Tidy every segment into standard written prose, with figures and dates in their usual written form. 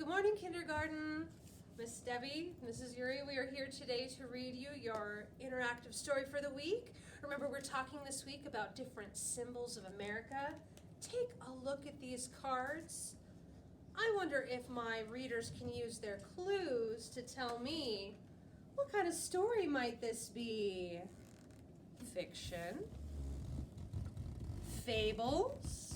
Good morning, kindergarten. Miss Debbie, Mrs. Urie, we are here today to read you your interactive story for the week. Remember, we're talking this week about different symbols of America. Take a look at these cards. I wonder if my readers can use their clues to tell me what kind of story might this be? Fiction? Fables?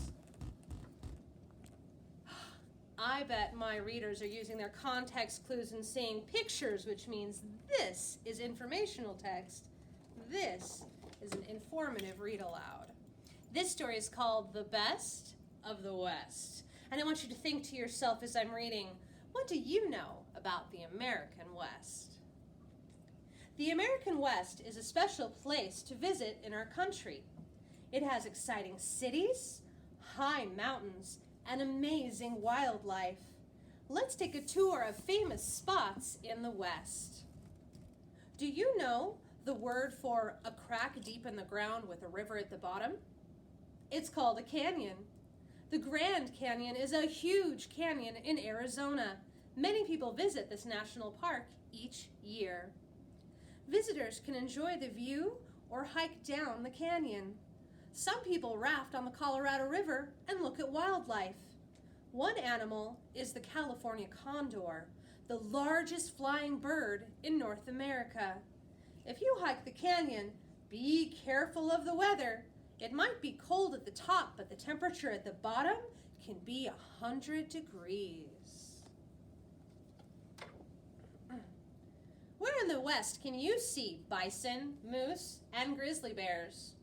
I bet my readers are using their context clues and seeing pictures, which means this is informational text. This is an informative read aloud. This story is called The Best of the West. And I want you to think to yourself as I'm reading, what do you know about the American West? The American West is a special place to visit in our country. It has exciting cities, high mountains, and amazing wildlife. Let's take a tour of famous spots in the West. Do you know the word for a crack deep in the ground with a river at the bottom? It's called a canyon. The Grand Canyon is a huge canyon in Arizona. Many people visit this national park each year. Visitors can enjoy the view or hike down the canyon. Some people raft on the Colorado River and look at wildlife. One animal is the California condor, the largest flying bird in North America. If you hike the canyon, be careful of the weather. It might be cold at the top, but the temperature at the bottom can be 100 degrees. Where in the West can you see bison, moose, and grizzly bears?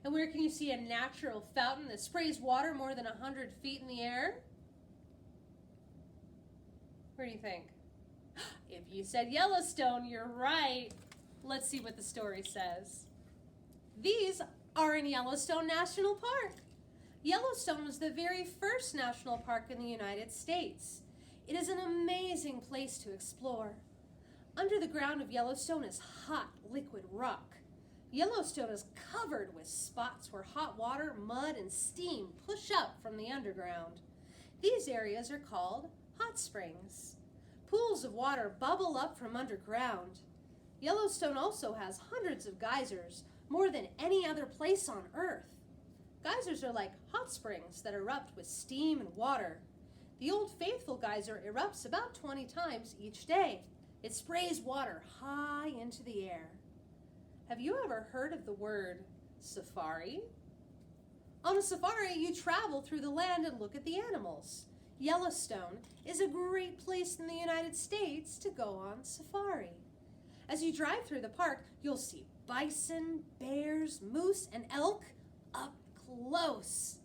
And where can you see a natural fountain that sprays water more than 100 feet in the air? Where do you think? If you said Yellowstone, you're right. Let's see what the story says. These are in Yellowstone National Park. Yellowstone was the very first national park in the United States. It is an amazing place to explore. Under the ground of Yellowstone is hot, liquid rock. Yellowstone is covered with spots where hot water, mud, and steam push up from the underground. These areas are called hot springs. Pools of water bubble up from underground. Yellowstone also has hundreds of geysers, more than any other place on Earth. Geysers are like hot springs that erupt with steam and water. The Old Faithful geyser erupts about 20 times each day. It sprays water high into the air. Have you ever heard of the word safari? On a safari, you travel through the land and look at the animals. Yellowstone is a great place in the United States to go on safari. As you drive through the park, you'll see bison, bears, moose, and elk up close.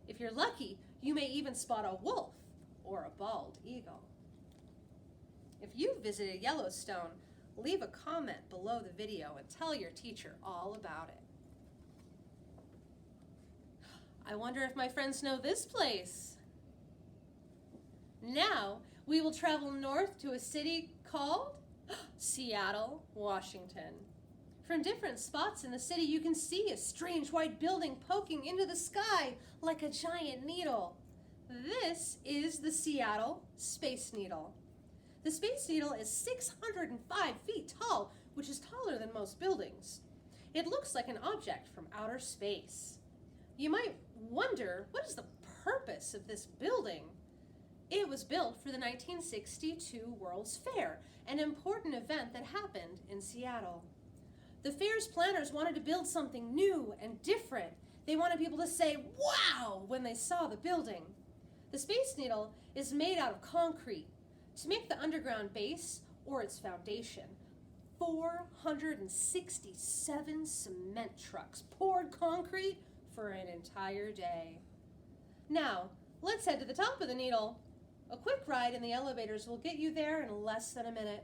If you're lucky, you may even spot a wolf or a bald eagle. If you've visited Yellowstone, leave a comment below the video and tell your teacher all about it. I wonder if my friends know this place. Now we will travel north to a city called Seattle, Washington. From different spots in the city, you can see a strange white building poking into the sky like a giant needle. This is the Seattle Space Needle. The Space Needle is 605 feet tall, which is taller than most buildings. It looks like an object from outer space. You might wonder, what is the purpose of this building? It was built for the 1962 World's Fair, an important event that happened in Seattle. The fair's planners wanted to build something new and different. They wanted people to say, wow, when they saw the building. The Space Needle is made out of concrete. To make the underground base, or its foundation, 467 cement trucks poured concrete for an entire day. Now, let's head to the top of the needle. A quick ride in the elevators will get you there in less than a minute.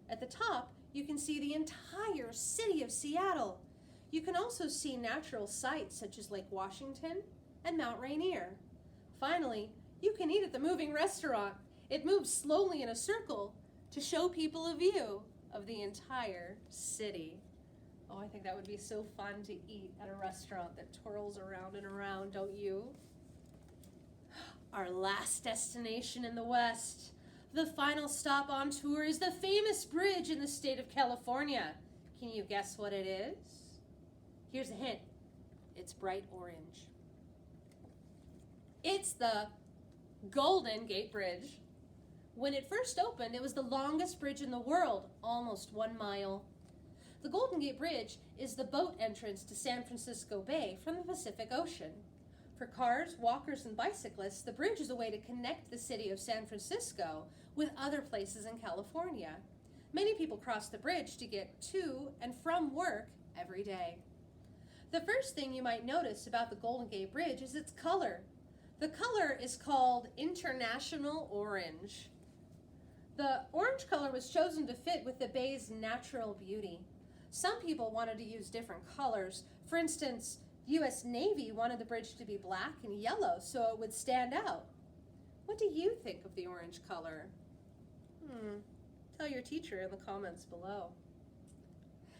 At the top, you can see the entire city of Seattle. You can also see natural sights such as Lake Washington and Mount Rainier. Finally, you can eat at the moving restaurant. It moves slowly in a circle to show people a view of the entire city. Oh, I think that would be so fun to eat at a restaurant that twirls around and around, don't you? Our last destination in the West. The final stop on tour is the famous bridge in the state of California. Can you guess what it is? Here's a hint. It's bright orange. It's the Golden Gate Bridge. When it first opened, it was the longest bridge in the world, almost 1 mile. The Golden Gate Bridge is the boat entrance to San Francisco Bay from the Pacific Ocean. For cars, walkers, and bicyclists, the bridge is a way to connect the city of San Francisco with other places in California. Many people cross the bridge to get to and from work every day. The first thing you might notice about the Golden Gate Bridge is its color. The color is called International Orange. The orange color was chosen to fit with the bay's natural beauty. Some people wanted to use different colors. For instance, U.S. Navy wanted the bridge to be black and yellow so it would stand out. What do you think of the orange color? Tell your teacher in the comments below.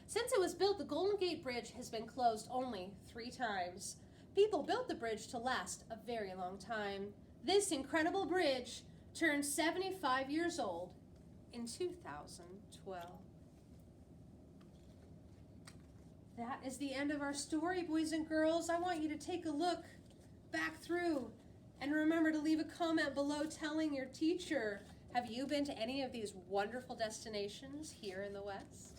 Since it was built, the Golden Gate Bridge has been closed only 3 times. People built the bridge to last a very long time. This incredible bridge turned 75 years old in 2012. That is the end of our story, boys and girls. I want you to take a look back through and remember to leave a comment below telling your teacher, have you been to any of these wonderful destinations here in the West?